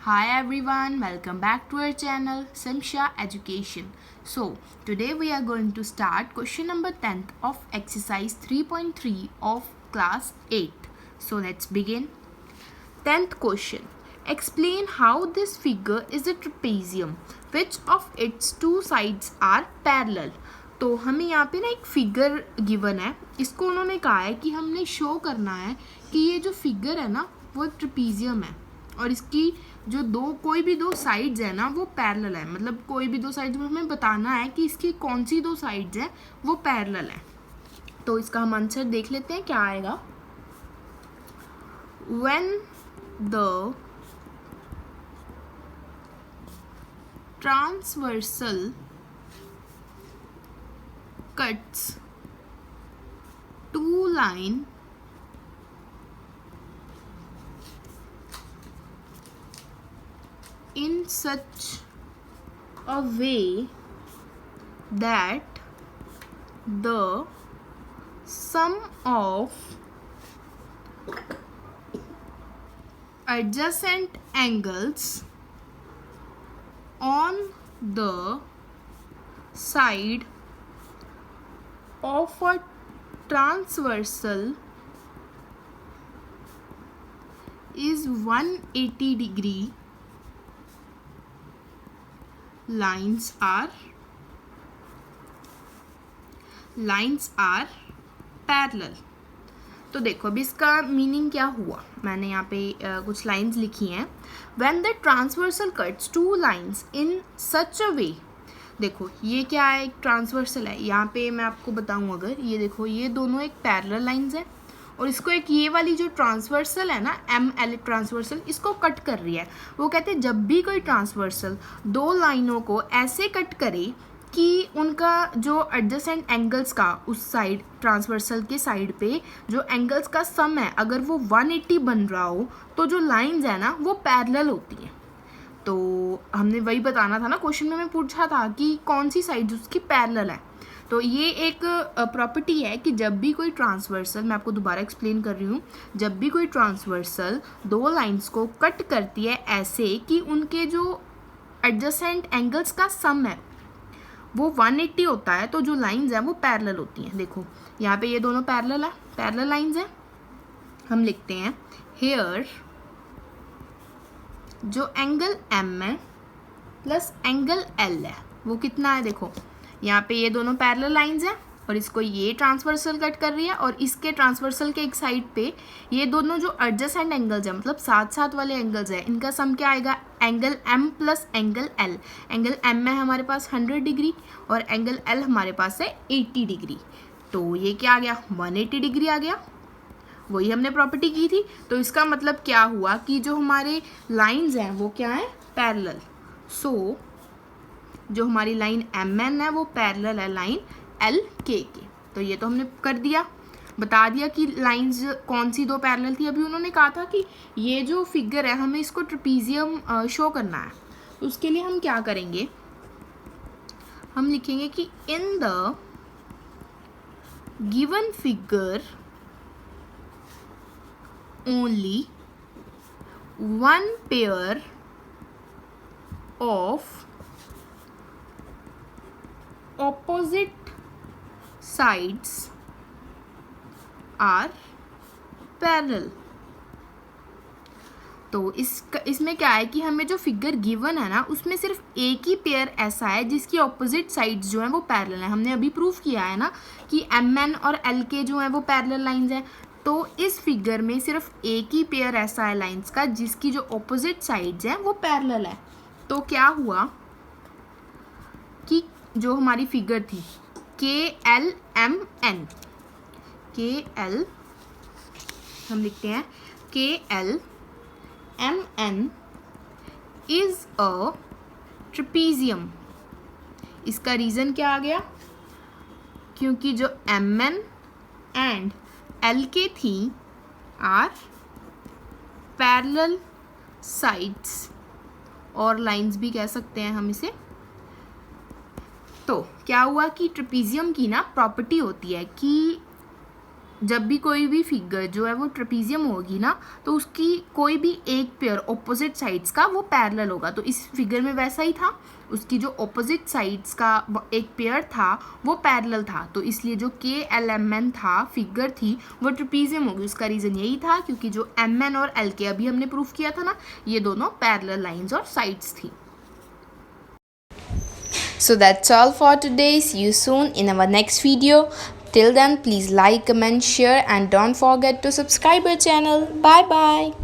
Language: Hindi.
Hi everyone, welcome back to our channel Samsha Education. So today we are going to start question number 10th of exercise 3.3 of class 8. So let's begin. 10th question. Explain how this figure is a trapezium. Which of its two sides are parallel? तो हमें यहाँ पे ना एक फिगर गिवन है, इसको उन्होंने कहा है कि हमने शो करना है कि ये जो फिगर है ना वो एक ट्रेपीजियम है और इसकी जो कोई भी दो साइड्स है ना वो पैरेलल है, मतलब कोई भी दो साइड्स में हमें बताना है कि इसकी कौन सी दो साइड्स हैं वो पैरेलल है। तो इसका हम आंसर देख लेते हैं क्या आएगा। When the transversal cuts two lines in such a way that the sum of adjacent angles on the side of a transversal is 180 degree. Lines are parallel. तो देखो अभी इसका मीनिंग क्या हुआ, मैंने यहाँ पे कुछ लाइंस लिखी हैं। When the transversal cuts two lines in such a way, देखो ये क्या है, एक ट्रांसवर्सल है। यहाँ पे मैं आपको बताऊँ, अगर ये देखो ये दोनों एक पैरेलल लाइंस है और इसको एक ये वाली जो ट्रांसवर्सल है ना ML ट्रांसवर्सल, इसको कट कर रही है। वो कहते हैं जब भी कोई ट्रांसवर्सल दो लाइनों को ऐसे कट करे कि उनका जो एडजेसेंट एंगल्स का उस साइड ट्रांसवर्सल के साइड पे जो एंगल्स का सम है अगर वो 180 बन रहा हो तो जो लाइंस है ना वो पैरेलल होती हैं। तो हमने वही बताना था ना, क्वेश्चन में मैं पूछा था कि कौन सी साइड उसकी पैरेलल है। तो ये एक प्रॉपर्टी है कि जब भी कोई ट्रांसवर्सल, मैं आपको दोबारा एक्सप्लेन कर रही हूँ, जब भी कोई ट्रांसवर्सल दो लाइंस को कट करती है ऐसे कि उनके जो एडजेसेंट एंगल्स का सम है वो 180 होता है तो जो लाइंस हैं वो पैरेलल होती हैं। देखो यहाँ पे ये दोनों पैरेलल है, पैरेलल लाइंस हैं। हम लिखते हैं हेयर जो एंगल M है प्लस एंगल L है वो कितना है। देखो यहाँ पे ये दोनों पैरेलल लाइंस हैं और इसको ये ट्रांसवर्सल कट कर रही है और इसके ट्रांसवर्सल के एक साइड पे ये दोनों जो एडजेसेंट एंगल्स हैं, मतलब साथ साथ वाले एंगल्स हैं, इनका सम क्या आएगा, angle M plus angle L। Angle M है हमारे पास 100 डिग्री और एंगल L हमारे पास है 80 डिग्री। तो ये क्या आ गया, 180 डिग्री आ गया। वही हमने प्रॉपर्टी की थी। तो इसका मतलब क्या हुआ कि जो हमारे लाइंस हैं वो क्या है, पैरेलल। सो जो हमारी लाइन MN है वो पैरेलल है लाइन LK के। तो ये तो हमने कर दिया, बता दिया कि लाइंस कौन सी दो पैरेलल थी। अभी उन्होंने कहा था कि ये जो फिगर है हमें इसको ट्रेपीजियम शो करना है। तो उसके लिए हम क्या करेंगे, हम लिखेंगे कि in the given figure only one pair of opposite sides are parallel। तो इसमें क्या है कि हमें जो फिगर गिवन है ना उसमें सिर्फ एक ही पेयर ऐसा है जिसकी ऑपोजिट साइड्स जो हैं वो पैरेलल हैं। हमने अभी प्रूव किया है ना कि MN और LK जो हैं वो पैरेलल लाइंस हैं। तो इस फिगर में सिर्फ एक ही पेयर ऐसा है लाइंस का जिसकी जो ऑपोजिट साइड्स हैं वो पैरेलल है। तो क्या हुआ कि जो हमारी फिगर थी KLMN, KL हम लिखते हैं KLMN इज अ ट्रेपीजियम। इसका रीज़न क्या आ गया, क्योंकि जो MN एंड LK थी आर पैरेलल साइड्स और लाइंस भी कह सकते हैं हम इसे। तो क्या हुआ कि ट्रेपीजियम की ना प्रॉपर्टी होती है कि जब भी कोई भी फिगर जो है वो ट्रेपीजियम होगी ना, तो उसकी कोई भी एक पेयर ऑपोजिट साइड्स का वो पैरेलल होगा। तो इस फिगर में वैसा ही था, उसकी जो ऑपोजिट साइड्स का एक पेयर था वो पैरेलल था, तो इसलिए जो KLMN था फिगर थी वो ट्रेपीजियम होगी। उसका रीज़न यही था क्योंकि जो MN और LK अभी हमने प्रूफ किया था ना, ये दोनों पैरेलल लाइंस और साइड्स थी। So that's all for today. See you soon in our next video. Till then, please like, comment, share and don't forget to subscribe our channel. Bye bye.